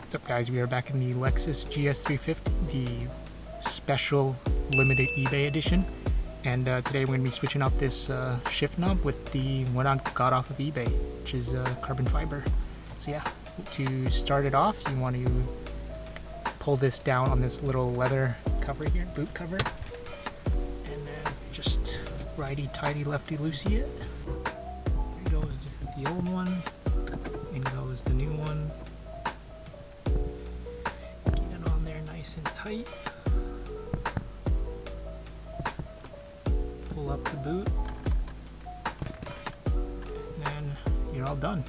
What's up guys, we are back in the Lexus gs350, the special limited eBay edition, and today we're going to be switching out this shift knob with the one I got off of eBay, which is carbon fiber. So yeah, to start it off you want to pull this down on this little leather cover here, boot cover, and then just righty-tighty lefty-loosey it. Here goes the old one, in goes the new one. Nice and tight. Pull up the boot, and then you're all done.